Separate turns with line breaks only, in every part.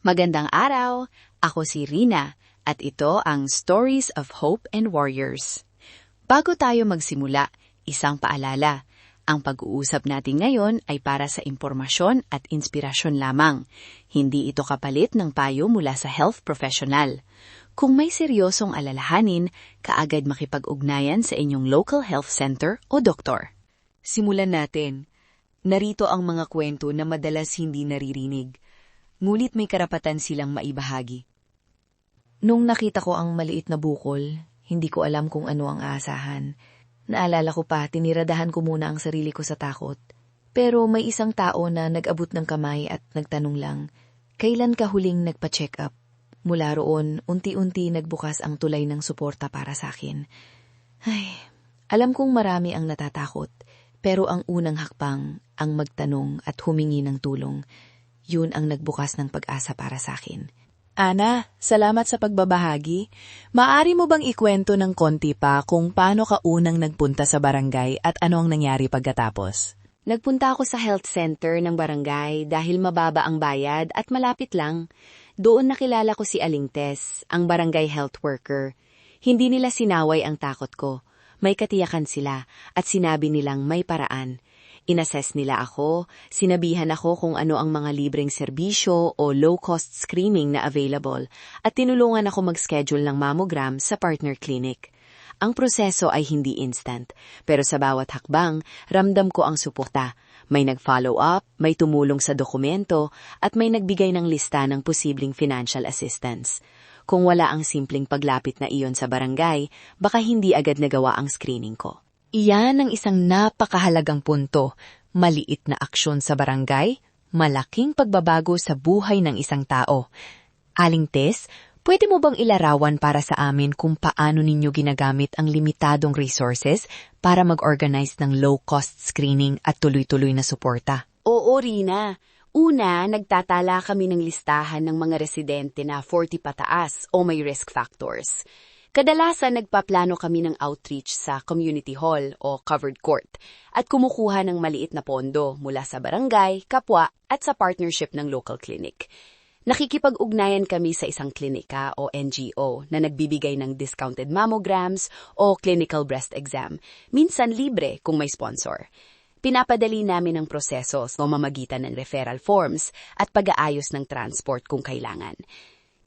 Magandang araw! Ako si Rina at ito ang Stories of Hope and Warriors. Bago tayo magsimula, isang paalala. Ang pag-uusap natin ngayon ay para sa impormasyon at inspirasyon lamang. Hindi ito kapalit ng payo mula sa health professional. Kung may seryosong alalahanin, kaagad makipag-ugnayan sa inyong local health center o doktor.
Simulan natin. Narito ang mga kwento na madalas hindi naririnig. Ngunit may karapatan silang maibahagi.
Nung nakita ko ang maliit na bukol, hindi ko alam kung ano ang aasahan. Naalala ko pa, tiniradahan ko muna ang sarili ko sa takot. Pero may isang tao na nag-abot ng kamay at nagtanong lang, kailan ka huling nagpa-check up? Mula roon, unti-unti nagbukas ang tulay ng suporta para sa akin. Ay, alam kong marami ang natatakot, pero ang unang hakbang, ang magtanong at humingi ng tulong, yun ang nagbukas ng pag-asa para sa akin.
Ana, salamat sa pagbabahagi. Maaari mo bang ikwento ng konti pa kung paano ka unang nagpunta sa barangay at ano ang nangyari pagkatapos?
Nagpunta ako sa health center ng barangay dahil mababa ang bayad at malapit lang. Doon nakilala ko si Aling Tess, ang barangay health worker. Hindi nila sinaway ang takot ko. May katiyakan sila at sinabi nilang may paraan. Inassess nila ako, sinabihan ako kung ano ang mga libreng serbisyo o low-cost screening na available at tinulungan ako mag-schedule ng mammogram sa partner clinic. Ang proseso ay hindi instant, pero sa bawat hakbang, ramdam ko ang suporta. May nag-follow up, may tumulong sa dokumento, at may nagbigay ng lista ng posibleng financial assistance. Kung wala ang simpleng paglapit na iyon sa barangay, baka hindi agad nagawa ang screening ko.
Iyan ang isang napakahalagang punto. Maliit na aksyon sa barangay, malaking pagbabago sa buhay ng isang tao. Aling Tess, pwede mo bang ilarawan para sa amin kung paano ninyo ginagamit ang limitadong resources para mag-organize ng low-cost screening at tuloy-tuloy na suporta?
Oo, Rina. Una, nagtatala kami ng listahan ng mga residente na 40 pataas o may risk factors. Kadalasan nagpaplano kami ng outreach sa community hall o covered court at kumukuha ng maliit na pondo mula sa barangay, kapwa at sa partnership ng local clinic. Nakikipag-ugnayan kami sa isang klinika o NGO na nagbibigay ng discounted mammograms o clinical breast exam, minsan libre kung may sponsor. Pinapadali namin ang proseso sa mamamagitan ng referral forms at pag-aayos ng transport kung kailangan.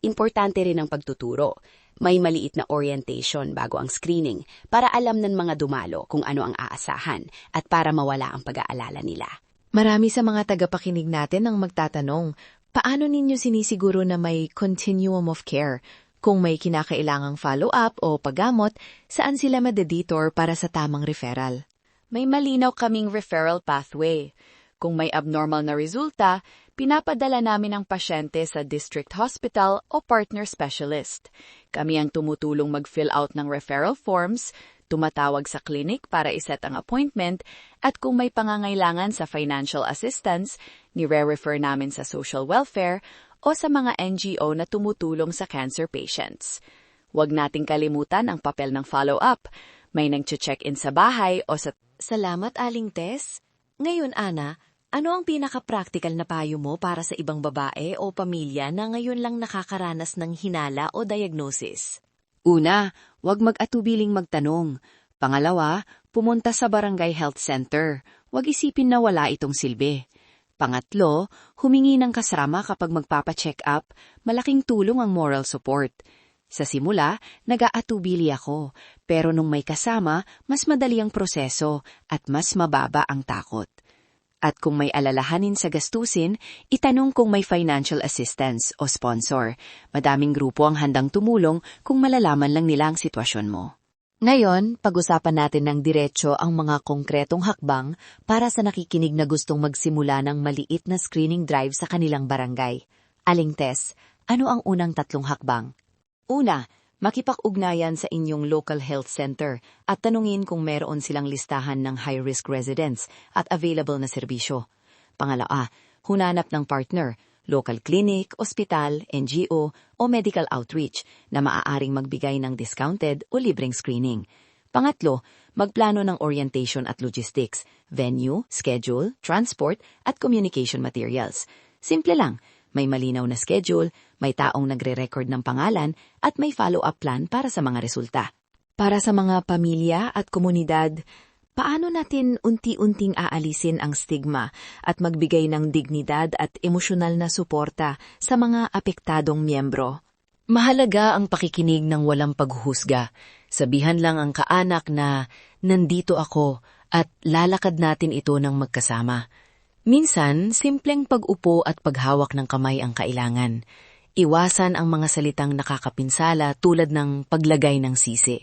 Importante rin ang pagtuturo. May maliit na orientation bago ang screening para alam ng mga dumalo kung ano ang aasahan at para mawala ang pag-aalala nila.
Marami sa mga tagapakinig natin ang magtatanong, paano ninyo sinisiguro na may continuum of care? Kung may kinakailangang follow-up o paggamot, saan sila madeditor para sa tamang referral?
May malinaw kaming referral pathway. Kung may abnormal na resulta, pinapadala namin ang pasyente sa district hospital o partner specialist. Kami ang tumutulong mag-fill out ng referral forms, tumatawag sa clinic para iset ang appointment, at kung may pangangailangan sa financial assistance, nire-refer namin sa social welfare o sa mga NGO na tumutulong sa cancer patients. Huwag nating kalimutan ang papel ng follow-up. May nag-check-in sa bahay o sa...
Salamat, Aling Tess. Ngayon, Ana, ano ang pinaka-practical na payo mo para sa ibang babae o pamilya na ngayon lang nakakaranas ng hinala o diagnosis?
Una, huwag mag-atubiling magtanong. Pangalawa, pumunta sa barangay health center. Huwag isipin na wala itong silbi. Pangatlo, humingi ng kasama kapag magpapa-check up. Malaking tulong ang moral support. Sa simula, nag-aatubili ako, pero nung may kasama, mas madali ang proseso at mas mababa ang takot. At kung may alalahanin sa gastusin, itanong kung may financial assistance o sponsor. Madaming grupo ang handang tumulong kung malalaman lang nila ang sitwasyon mo.
Ngayon, pag-usapan natin ng diretso ang mga konkretong hakbang para sa nakikinig na gustong magsimula ng maliit na screening drive sa kanilang barangay. Aling Tess, ano ang unang 3 hakbang? Una, makipag-ugnayan sa inyong local health center at tanungin kung meron silang listahan ng high-risk residents at available na serbisyo. Pangalawa, hunanap ng partner, local clinic, ospital, NGO o medical outreach na maaaring magbigay ng discounted o libreng screening. Pangatlo, magplano ng orientation at logistics, venue, schedule, transport at communication materials. Simple lang, May malinaw na schedule, may taong nagre-record ng pangalan, at may follow-up plan para sa mga resulta.
Para sa mga pamilya at komunidad, paano natin unti-unting aalisin ang stigma at magbigay ng dignidad at emosyonal na suporta sa mga apektadong miyembro?
Mahalaga ang pakikinig ng walang paghuhusga. Sabihan lang ang kaanak na nandito ako at lalakad natin ito ng magkasama. Minsan, simpleng pag-upo at paghawak ng kamay ang kailangan. Iwasan ang mga salitang nakakapinsala tulad ng paglagay ng sisi.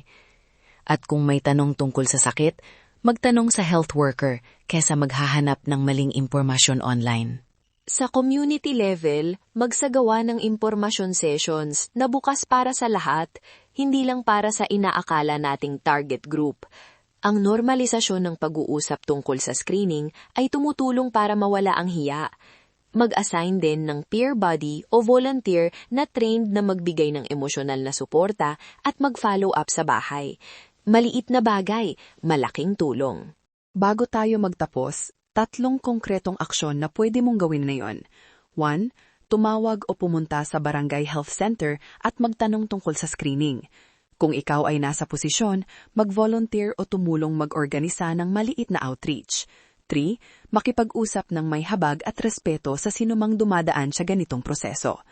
At kung may tanong tungkol sa sakit, magtanong sa health worker kaysa maghahanap ng maling impormasyon online.
Sa community level, magsagawa ng impormasyon sessions na bukas para sa lahat, hindi lang para sa inaakala nating target group. Ang normalisasyon ng pag-uusap tungkol sa screening ay tumutulong para mawala ang hiya. Mag-assign din ng peer buddy o volunteer na trained na magbigay ng emosyonal na suporta at mag-follow up sa bahay. Maliit na bagay, malaking tulong.
Bago tayo magtapos, 3 konkretong aksyon na pwede mong gawin ngayon. 1. Tumawag o pumunta sa Barangay Health Center at magtanong tungkol sa screening. Kung ikaw ay nasa posisyon, mag-volunteer o tumulong mag-organisa ng maliit na outreach. 3. Makipag-usap ng may habag at respeto sa sinumang dumadaan sa ganitong proseso.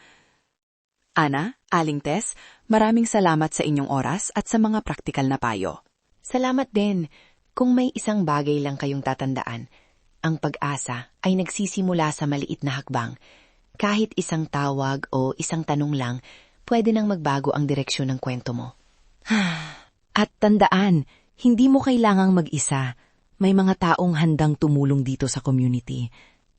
Ana, Aling Tess, maraming salamat sa inyong oras at sa mga praktikal na payo.
Salamat din. Kung may isang bagay lang kayong tatandaan, ang pag-asa ay nagsisimula sa maliit na hakbang. Kahit isang tawag o isang tanong lang, pwede nang magbago ang direksyon ng kwento mo.
At tandaan, hindi mo kailangang mag-isa. May mga taong handang tumulong dito sa community.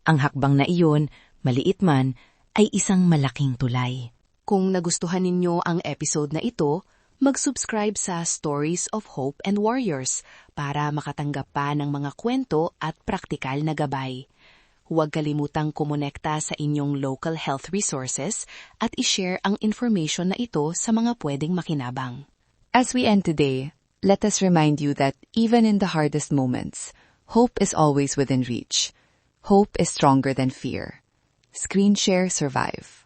Ang hakbang na iyon, maliit man, ay isang malaking tulay. Kung nagustuhan ninyo ang episode na ito, mag-subscribe sa Stories of Hope and Warriors para makatanggap pa ng mga kwento at praktikal na gabay. Huwag kalimutang kumonekta sa inyong local health resources at i-share ang information na ito sa mga pwedeng makinabang.
As we end today, let us remind you that even in the hardest moments, hope is always within reach. Hope is stronger than fear. Screen Share Survive.